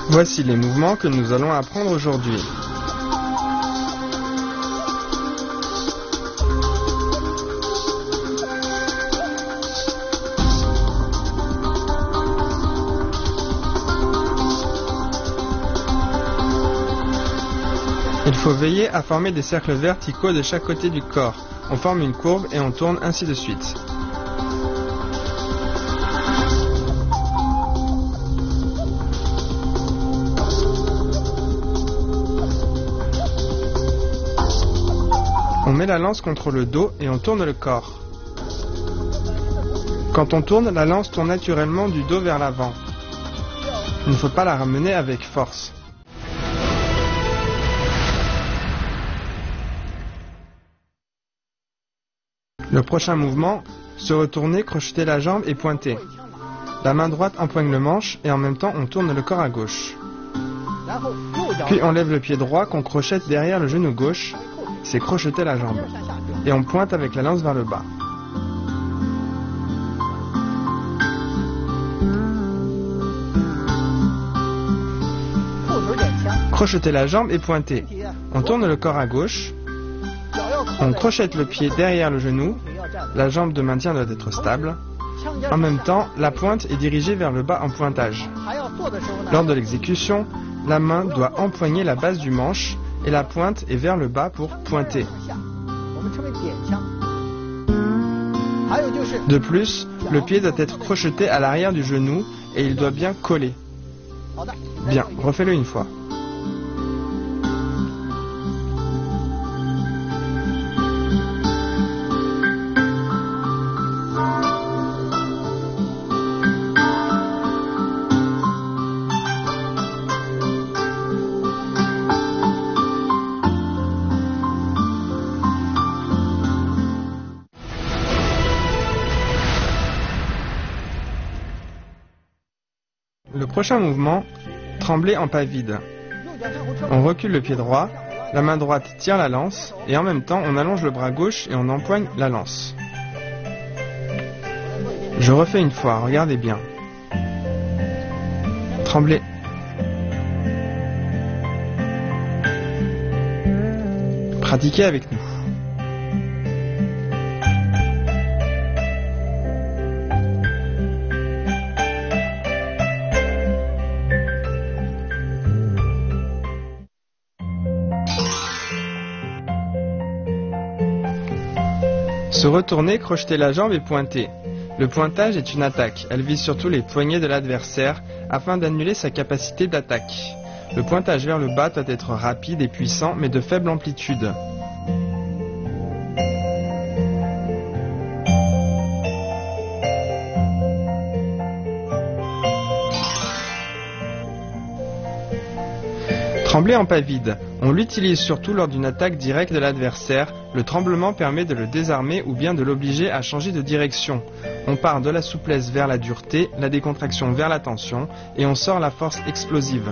Voici les mouvements que nous allons apprendre aujourd'hui. Il faut veiller à former des cercles verticaux de chaque côté du corps. On forme une courbe et on tourne ainsi de suite. On met la lance contre le dos et on tourne le corps. Quand on tourne, la lance tourne naturellement du dos vers l'avant. Il ne faut pas la ramener avec force. Le prochain mouvement, se retourner, crocheter la jambe et pointer. La main droite empoigne le manche et en même temps on tourne le corps à gauche. Puis on lève le pied droit qu'on crochette derrière le genou gauche, c'est crocheter la jambe. Et on pointe avec la lance vers le bas. Crocheter la jambe et pointer. On tourne le corps à gauche. On crochette le pied derrière le genou, la jambe de maintien doit être stable. En même temps, la pointe est dirigée vers le bas en pointage. Lors de l'exécution, la main doit empoigner la base du manche et la pointe est vers le bas pour pointer. De plus, le pied doit être crocheté à l'arrière du genou et il doit bien coller. Bien, refais-le une fois. Le prochain mouvement, trembler en pas vide. On recule le pied droit, la main droite tire la lance et en même temps on allonge le bras gauche et on empoigne la lance. Je refais une fois, regardez bien. Trembler. Pratiquez avec nous. Se retourner, crocheter la jambe et pointer. Le pointage est une attaque. Elle vise surtout les poignets de l'adversaire afin d'annuler sa capacité d'attaque. Le pointage vers le bas doit être rapide et puissant mais de faible amplitude. Trembler en pas vide. On l'utilise surtout lors d'une attaque directe de l'adversaire. Le tremblement permet de le désarmer ou bien de l'obliger à changer de direction. On part de la souplesse vers la dureté, la décontraction vers la tension et on sort la force explosive.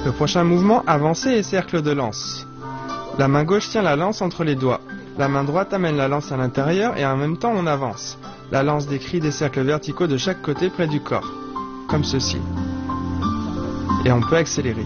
Le prochain mouvement, avancer et cercle de lance. La main gauche tient la lance entre les doigts. La main droite amène la lance à l'intérieur et en même temps on avance. La lance décrit des cercles verticaux de chaque côté près du corps, comme ceci. Et on peut accélérer.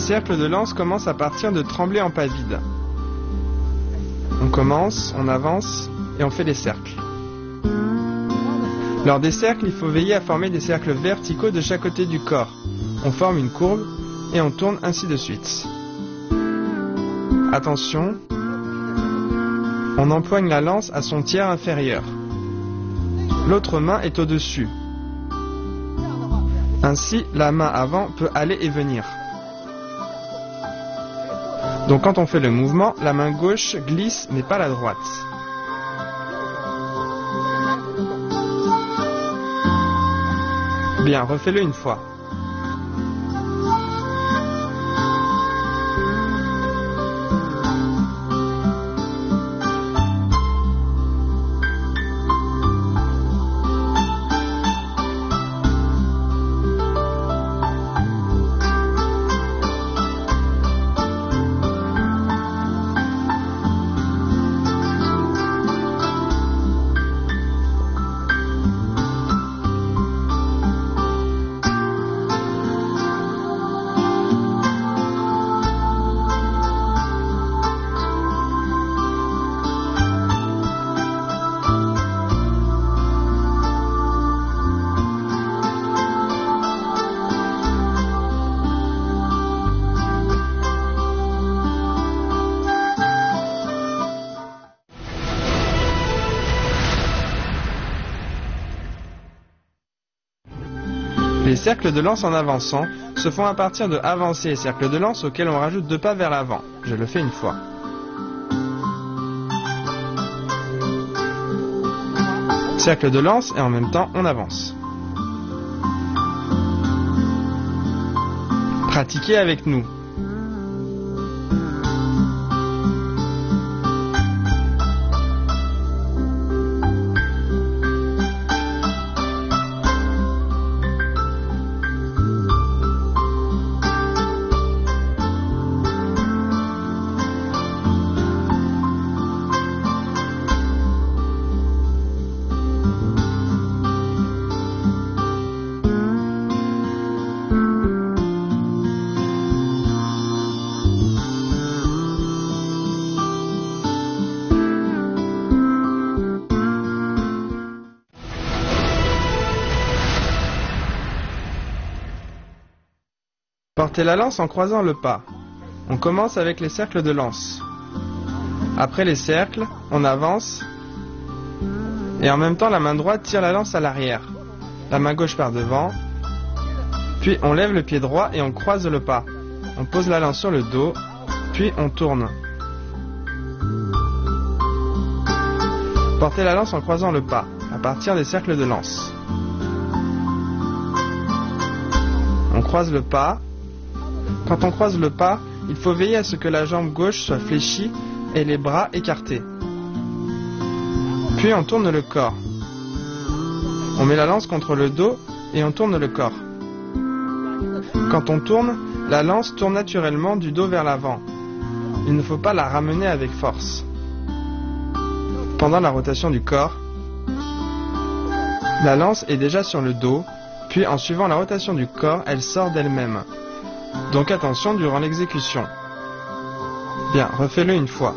cercles de lance commencent à partir de tremblés en pas vides. On commence, on avance et on fait des cercles. Lors des cercles, il faut veiller à former des cercles verticaux de chaque côté du corps. On forme une courbe et on tourne ainsi de suite. Attention, on empoigne la lance à son tiers inférieur. L'autre main est au-dessus. Ainsi, la main avant peut aller et venir. Donc quand on fait le mouvement, la main gauche glisse mais pas la droite. Bien, refais-le une fois. Les cercles de lance en avançant se font à partir de avancées et cercles de lance auxquels on rajoute 2 pas vers l'avant. Je le fais une fois. Cercle de lance et en même temps on avance. Pratiquez avec nous. Portez la lance en croisant le pas. On commence avec les cercles de lance. Après les cercles, on avance et en même temps la main droite tire la lance à l'arrière. La main gauche par devant. Puis on lève le pied droit et on croise le pas. On pose la lance sur le dos, puis on tourne. Portez la lance en croisant le pas, à partir des cercles de lance. On croise le pas. Quand on croise le pas, il faut veiller à ce que la jambe gauche soit fléchie et les bras écartés. Puis on tourne le corps. On met la lance contre le dos et on tourne le corps. Quand on tourne, la lance tourne naturellement du dos vers l'avant. Il ne faut pas la ramener avec force. Pendant la rotation du corps, la lance est déjà sur le dos, puis en suivant la rotation du corps, elle sort d'elle-même. Donc attention durant l'exécution. Bien, refais-le une fois.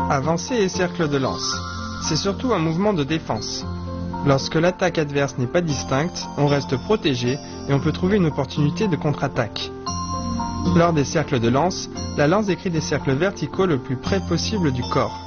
Avancée et cercle de lance. C'est surtout un mouvement de défense. Lorsque l'attaque adverse n'est pas distincte, on reste protégé et on peut trouver une opportunité de contre-attaque. Lors des cercles de lance, la lance décrit des cercles verticaux le plus près possible du corps.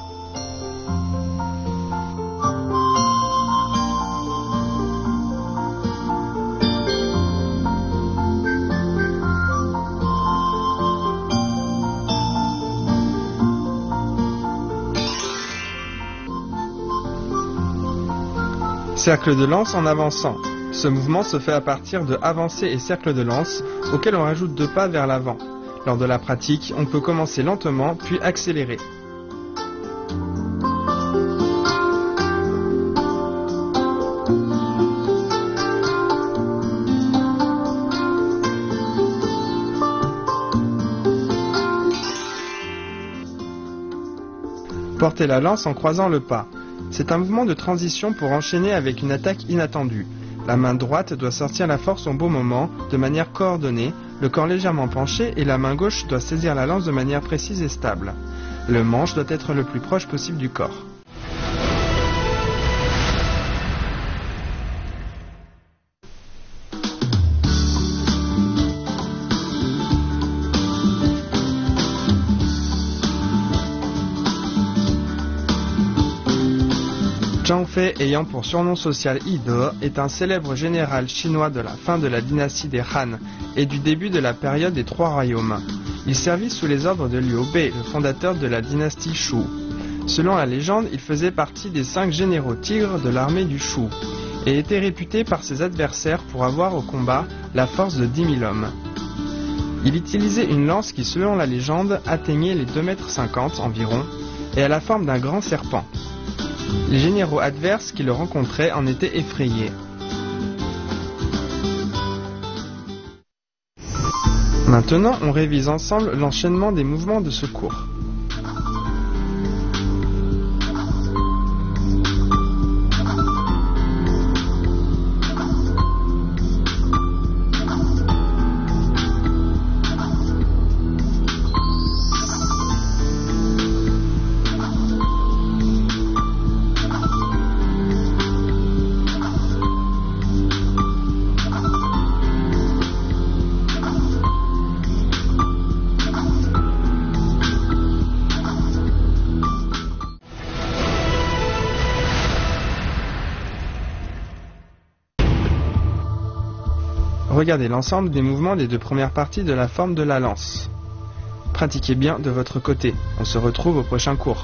Cercle de lance en avançant. Ce mouvement se fait à partir de avancées et cercles de lance, auxquels on rajoute 2 pas vers l'avant. Lors de la pratique, on peut commencer lentement, puis accélérer. Porter la lance en croisant le pas. C'est un mouvement de transition pour enchaîner avec une attaque inattendue. La main droite doit sortir la force au bon moment, de manière coordonnée, le corps légèrement penché et la main gauche doit saisir la lance de manière précise et stable. Le manche doit être le plus proche possible du corps. Zhang Fei, ayant pour surnom social Yi De, est un célèbre général chinois de la fin de la dynastie des Han et du début de la période des 3 royaumes. Il servit sous les ordres de Liu Bei, le fondateur de la dynastie Shu. Selon la légende, il faisait partie des 5 généraux tigres de l'armée du Shu et était réputé par ses adversaires pour avoir au combat la force de 10 000 hommes. Il utilisait une lance qui, selon la légende, atteignait les 2,50 m environ et a la forme d'un grand serpent. Les généraux adverses qui le rencontraient en étaient effrayés. Maintenant, on révise ensemble l'enchaînement des mouvements de secours. Regardez l'ensemble des mouvements des 2 premières parties de la forme de la lance. Pratiquez bien de votre côté. On se retrouve au prochain cours.